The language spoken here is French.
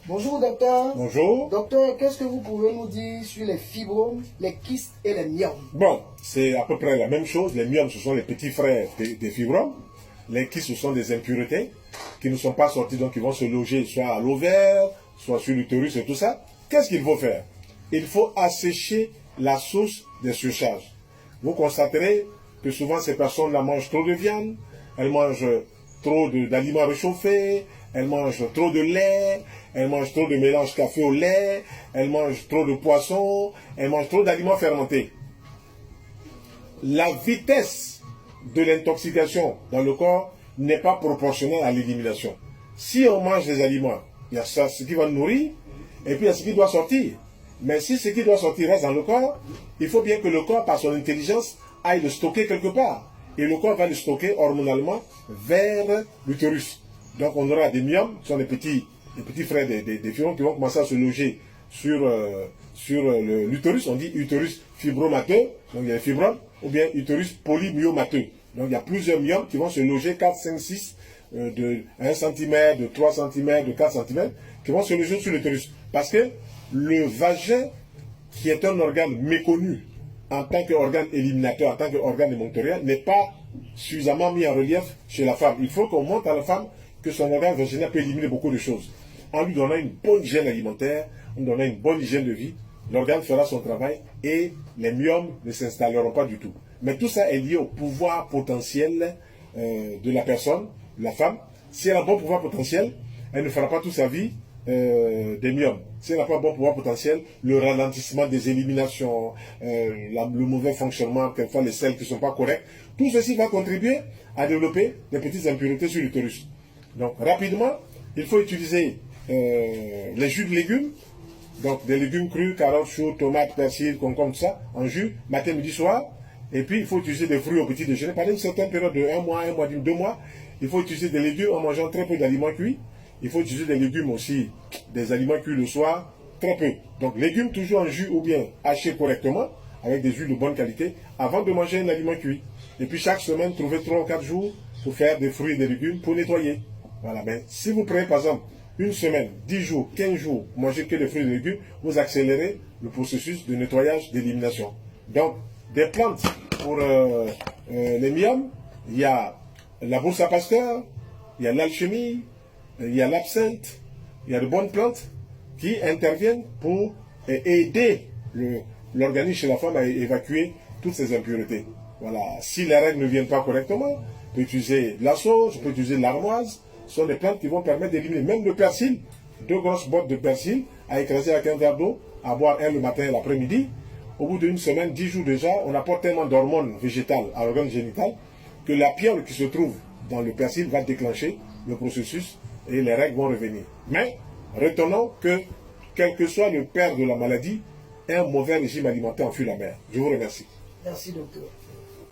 Bonjour docteur. Bonjour. Docteur, qu'est-ce que vous pouvez nous dire sur les fibromes, les kystes et les myomes? Bon, c'est à peu près la même chose. Les myomes, ce sont les petits frères des fibromes. Les kystes, ce sont des impuretés qui ne sont pas sorties, donc qui vont se loger soit à l'ovaire, soit sur l'utérus et tout ça. Qu'est-ce qu'il faut faire? Il faut assécher la source des surcharges. Vous constaterez que souvent ces personnes-là mangent trop de viande, elles mangent trop d'aliments réchauffés, elles mangent trop de lait, elles mangent trop de mélange café au lait, elles mangent trop de poissons, elles mangent trop d'aliments fermentés. La vitesse de l'intoxication dans le corps n'est pas proportionnelle à l'élimination. Si on mange des aliments, il y a ça, ce qui va nous nourrir, et puis il y a ce qui doit sortir. Mais si ce qui doit sortir reste dans le corps, il faut bien que le corps, par son intelligence, aille le stocker quelque part. Et le corps va le stocker hormonalement vers l'utérus. Donc on aura des myomes, qui sont les petits frères des fibromes qui vont commencer à se loger sur l'utérus. On dit utérus fibromateux, donc il y a les fibromes, ou bien utérus polymyomateux. Donc il y a plusieurs myomes qui vont se loger 4, 5, 6, de 1 cm, de 3 cm, de 4 cm, qui vont se loger sur l'utérus. Parce que le vagin, qui est un organe méconnu en tant qu'organe éliminateur, en tant qu'organe émonctorial, n'est pas suffisamment mis en relief chez la femme. Il faut qu'on montre à la femme que son organe vaginal peut éliminer beaucoup de choses. En lui donnant une bonne hygiène alimentaire, en lui donnant une bonne hygiène de vie, l'organe fera son travail et les myomes ne s'installeront pas du tout. Mais tout ça est lié au pouvoir potentiel de la personne, de la femme. Si elle a un bon pouvoir potentiel, elle ne fera pas toute sa vie des myomes. Si elle n'a pas un bon pouvoir potentiel, le ralentissement des éliminations, le mauvais fonctionnement, quelquefois les selles qui ne sont pas correctes, tout ceci va contribuer à développer des petites impuretés sur l'utérus. Donc rapidement, il faut utiliser les jus de légumes, donc des légumes crus, carottes, choux, tomates, persil, concombre, tout ça, en jus, matin, midi, soir. Et puis il faut utiliser des fruits au petit déjeuner. Pendant une certaine période de 1 mois, 1 mois, 2 mois, il faut utiliser des légumes en mangeant très peu d'aliments cuits. Il faut utiliser des légumes aussi, des aliments cuits le soir, très peu. Donc légumes toujours en jus ou bien hachés correctement, avec des huiles de bonne qualité, avant de manger un aliment cuit. Et puis chaque semaine, trouver 3 ou 4 jours pour faire des fruits et des légumes pour nettoyer. Voilà, mais si vous prenez par exemple une semaine, 10 jours, 15 jours, mangez que des fruits et des légumes, vous accélérez le processus de nettoyage, d'élimination. Donc, des plantes pour les myomes, il y a la bourse à pasteur, il y a l'alchimie, il y a l'absinthe, il y a de bonnes plantes qui interviennent pour aider l'organisme chez la femme à évacuer toutes ces impuretés. Voilà. Si les règles ne viennent pas correctement, on peut utiliser la sauge, on peut utiliser l'armoise. Ce sont des plantes qui vont permettre d'éliminer même le persil. 2 grosses bottes de persil à écraser avec un verre d'eau, à boire un le matin et l'après-midi. Au bout d'une semaine, 10 jours déjà, on apporte tellement d'hormones végétales à l'organe génital que la pierre qui se trouve dans le persil va déclencher le processus et les règles vont revenir. Mais retenons que, quel que soit le père de la maladie, un mauvais régime alimentaire en fut la mère. Je vous remercie. Merci docteur.